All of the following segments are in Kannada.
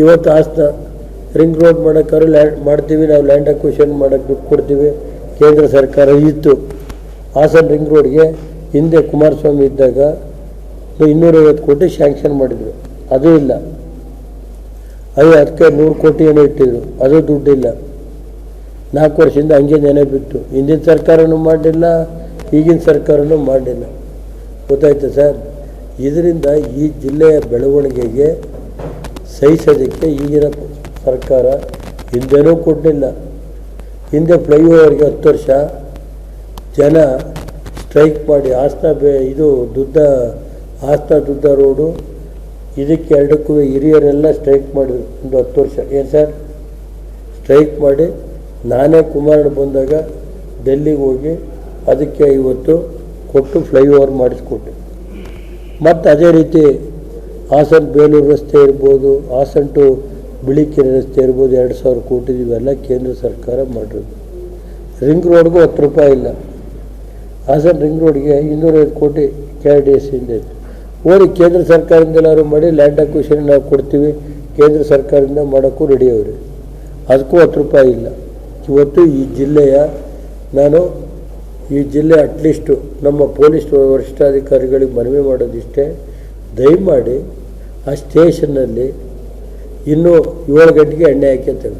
ಇವತ್ತು ಹಾಸನ ರಿಂಗ್ ರೋಡ್ ಮಾಡೋಕ್ಕಾದ್ರೆ ಮಾಡ್ತೀವಿ, ನಾವು ಲ್ಯಾಂಡ್ ಅಕ್ವಿಷನ್ ಮಾಡೋಕ್ಕೆ ದುಡ್ಡು ಕೊಡ್ತೀವಿ. ಕೇಂದ್ರ ಸರ್ಕಾರ ಇತ್ತು. ಹಾಸನ ರಿಂಗ್ ರೋಡ್ಗೆ ಹಿಂದೆ ಕುಮಾರಸ್ವಾಮಿ ಇದ್ದಾಗ 250 ಕೋಟಿ ಶ್ಯಾಂಕ್ಷನ್ ಮಾಡಿದರು, ಅದು ಇಲ್ಲ. ಅದಕ್ಕೆ 100 ಕೋಟಿ ಏನೋ ಇಟ್ಟಿದ್ರು, ಅದು ದುಡ್ಡಿಲ್ಲ. 4 ವರ್ಷದಿಂದ ಹಂಗೆ ನೆನೆ ಬಿಟ್ಟು, ಹಿಂದಿನ ಸರ್ಕಾರನೂ ಮಾಡಲಿಲ್ಲ, ಈಗಿನ ಸರ್ಕಾರನೂ ಮಾಡಲಿಲ್ಲ. ಗೊತ್ತಾಯ್ತು ಸರ್. ಇದರಿಂದ ಈ ಜಿಲ್ಲೆಯ ಬೆಳವಣಿಗೆಗೆ ಸಹಿಸೋದಕ್ಕೆ ಈಗಿನ ಸರ್ಕಾರ ಹಿಂದೆನೂ ಕೊಡಲಿಲ್ಲ. ಹಿಂದೆ ಫ್ಲೈಓವರ್ಗೆ 10 ವರ್ಷ ಜನ ಸ್ಟ್ರೈಕ್ ಮಾಡಿ ಹಾಸನ ದುದ್ದ ರೋಡು ಇದಕ್ಕೆ ಎರಡಕ್ಕೂ ಹಿರಿಯರೆಲ್ಲ ಸ್ಟ್ರೈಕ್ ಮಾಡಿದ್ರು. ಒಂದು 10 ವರ್ಷ ಏನು ಸರ್ ಸ್ಟ್ರೈಕ್ ಮಾಡಿ, ನಾನೇ ಕುಮಾರಣ್ಣ ಬಂದಾಗ ಡೆಲ್ಲಿಗೆ ಹೋಗಿ ಅದಕ್ಕೆ 50 ಕೊಟ್ಟು ಫ್ಲೈಓವರ್ ಮಾಡಿಸ್ಕೊಟ್ಟೆ. ಮತ್ತು ಅದೇ ರೀತಿ ಹಾಸನ ಬೇಲೂರು ರಸ್ತೆ ಇರ್ಬೋದು, ಹಾಸನ ಟು ಬಿಳಿಕೆರೆ ರಸ್ತೆ ಇರ್ಬೋದು, 2000 ಕೋಟಿ ಇವೆಲ್ಲ ಕೇಂದ್ರ ಸರ್ಕಾರ ಮಾಡಿರೋದು. ರಿಂಗ್ ರೋಡ್ಗೂ 10 ರೂಪಾಯಿ ಇಲ್ಲ. ಹಾಸನ ರಿಂಗ್ ರೋಡ್ಗೆ 250 ಕೋಟಿ KRDSಯಿಂದ ಇತ್ತು. ಓದಿ ಕೇಂದ್ರ ಸರ್ಕಾರದಿಂದ ಎಲ್ಲರೂ ಮಾಡಿ ಲ್ಯಾಂಡ್ ಅಕ್ವಿಷನ್ ನಾವು ಕೊಡ್ತೀವಿ, ಕೇಂದ್ರ ಸರ್ಕಾರದಿಂದ ಮಾಡೋಕ್ಕೂ ರೆಡಿ ಅವರು, ಅದಕ್ಕೂ 10 ರೂಪಾಯಿ ಇಲ್ಲ. ಇವತ್ತು ಈ ಜಿಲ್ಲೆ ಅಟ್ಲೀಸ್ಟು ನಮ್ಮ ಪೊಲೀಸ್ ವರಿಷ್ಠಾಧಿಕಾರಿಗಳಿಗೆ ಮನವಿ ಮಾಡೋದಿಷ್ಟೇ, ದಯಮಾಡಿ ಆ ಸ್ಟೇಷನ್ನಲ್ಲಿ ಇನ್ನೂ 7 ಗಂಟೆಗೆ ಎಣ್ಣೆ ಹಾಕ್ಯಂತೇವೆ.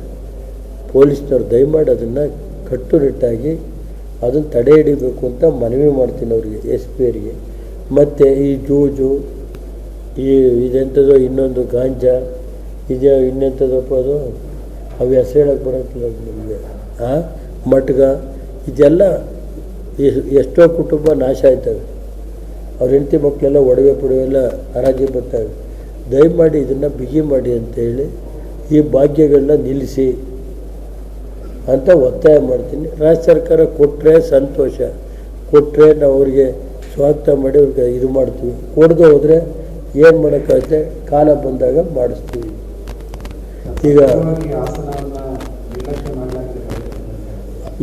ಪೊಲೀಸ್ನವ್ರು ದಯಮಾಡಿ ಅದನ್ನು ಕಟ್ಟುನಿಟ್ಟಾಗಿ ಅದನ್ನು ತಡೆ ಹಿಡಿಬೇಕು ಅಂತ ಮನವಿ ಮಾಡ್ತೀನಿ ಅವರಿಗೆ, SP ಅವರಿಗೆ. ಮತ್ತು ಈ ಜೂಜು, ಇದೆಂಥದ್ದು ಇನ್ನೊಂದು ಗಾಂಜಾ ಇದೆ, ಇನ್ನೆಂಥದಪ್ಪ ಅದು, ಅವು ಹೆಸರು ಹೇಳೋಕ್ಕೆ ಬರೋಕ್ಕಿಲ್ಲ ನಮಗೆ, ಮಟ್ಗ, ಇದೆಲ್ಲ ಎಷ್ಟೋ ಕುಟುಂಬ ನಾಶ ಆಯ್ತವೆ. ಅವ್ರ ಹೆಂಡತಿ ಮಕ್ಕಳೆಲ್ಲ ಒಡವೆ ಪಡವೆಲ್ಲ ಹರಾಜಿ ಬರ್ತಾವೆ. ದಯಮಾಡಿ ಇದನ್ನು ಬಿಗಿ ಮಾಡಿ ಅಂತೇಳಿ ಈ ಭಾಗ್ಯಗಳನ್ನ ನಿಲ್ಲಿಸಿ ಅಂತ ಒತ್ತಾಯ ಮಾಡ್ತೀನಿ. ರಾಜ್ಯ ಸರ್ಕಾರ ಕೊಟ್ಟರೆ ಸಂತೋಷ, ಕೊಟ್ಟರೆ ನಾವು ಅವ್ರಿಗೆ ಸ್ವಾಗತ ಮಾಡಿ ಅವ್ರಿಗೆ ಇದು ಮಾಡ್ತೀವಿ. ಕೊಡದೆ ಹೋದರೆ ಏನು ಮಾಡೋಕ್ಕಾಗುತ್ತೆ, ಕಾಲ ಬಂದಾಗ ಮಾಡಿಸ್ತೀವಿ. ಈಗ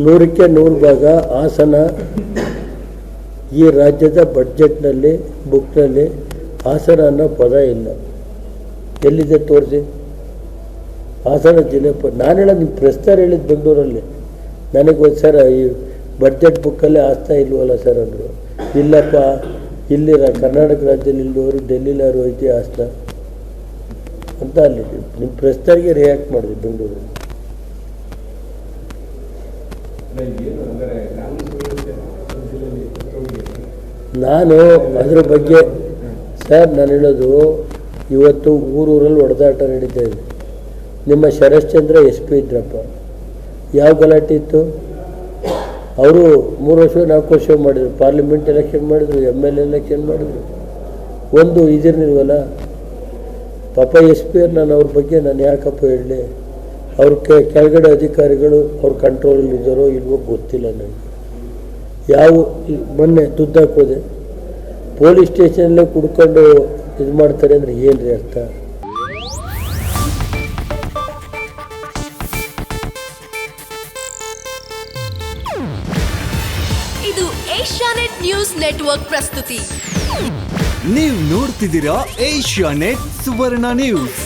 100ಕ್ಕೆ 100 ಭಾಗ ಹಾಸನ ಈ ರಾಜ್ಯದ ಬಡ್ಜೆಟ್ನಲ್ಲಿ ಬುಕ್ನಲ್ಲಿ ಹಾಸನ ಅನ್ನೋ ಪದ ಇಲ್ಲ. ಎಲ್ಲಿದೆ ತೋರಿಸಿ ಹಾಸನ ಜಿಲ್ಲೆ. ನಾನು ಹೇಳೋದು ನಿಮ್ಮ ಪ್ರಸ್ತಾರ ಹೇಳಿದ್ದು ಬೆಂಗಳೂರಲ್ಲಿ. ನನಗೆ ಒಂದು ಸರ್ ಈ ಬಡ್ಜೆಟ್ ಬುಕ್ಕಲ್ಲೇ ಹಾಸನ ಇಲ್ವಲ್ಲ ಸರ್ ಅಂದರು. ಇಲ್ಲಪ್ಪ, ಇಲ್ಲಿ ಕರ್ನಾಟಕ ರಾಜ್ಯದಲ್ಲಿ ಇಲ್ಲದವರು ಡೆಲ್ಲಿಲಾರು ಐತಿ ಹಾಸನ ಅಂತ ಅಲ್ಲಿ ನಿಮ್ಮ ಪ್ರಸ್ತಾರಿಗೆ ರಿಯಾಕ್ಟ್ ಮಾಡಿದೆ ಬೆಂಗಳೂರಲ್ಲಿ. ನಾನು ಅದ್ರ ಬಗ್ಗೆ ಸರ್ ನಾನು ಹೇಳೋದು, ಇವತ್ತು ಊರೂರಲ್ಲಿ ಹೊಡೆದಾಟ ನಡೀತಾ ಇದೆ. ನಿಮ್ಮ ಶರಶ್ಚಂದ್ರ SP ಇದ್ರಪ್ಪ, ಯಾವ ಗಲಾಟೆ ಇತ್ತು? ಅವರು 3 ವರ್ಷ 4 ವರ್ಷ ಮಾಡಿದರು, ಪಾರ್ಲಿಮೆಂಟ್ ಎಲೆಕ್ಷನ್ ಮಾಡಿದರು, MLA ಎಲೆಕ್ಷನ್ ಮಾಡಿದರು. ಒಂದು ಇದಿರ್ನಿಲ್ವಲ್ಲ ಪಾಪ SP ಅವ್ರು. ನಾನು ಅವ್ರ ಬಗ್ಗೆ ನಾನು ಯಾಕಪ್ಪ ಹೇಳಲಿ? ಅವ್ರ ಕೆಳಗಡೆ ಅಧಿಕಾರಿಗಳು ಅವ್ರ ಕಂಟ್ರೋಲಲ್ಲಿ ಇದ್ದಾರೋ ಇಲ್ವೋ ಗೊತ್ತಿಲ್ಲ ನನಗೆ. ಮೊನ್ನೆ ದುಡ್ಡಾಕೋದೆ ಪೊಲೀಸ್ ಸ್ಟೇಷನಲ್ಲೇ ಕುಡ್ಕೊಂಡು ಇದು ಮಾಡ್ತಾರೆ ಅಂದರೆ ಏನು ರೀ ಅರ್ಥ? ಇದು ಏಷ್ಯಾನೆಟ್ ನ್ಯೂಸ್ ನೆಟ್ವರ್ಕ್ ಪ್ರಸ್ತುತಿ. ನೀವು ನೋಡ್ತಿದ್ದೀರಾ ಏಷ್ಯಾನೆಟ್ ಸುವರ್ಣ ನ್ಯೂಸ್.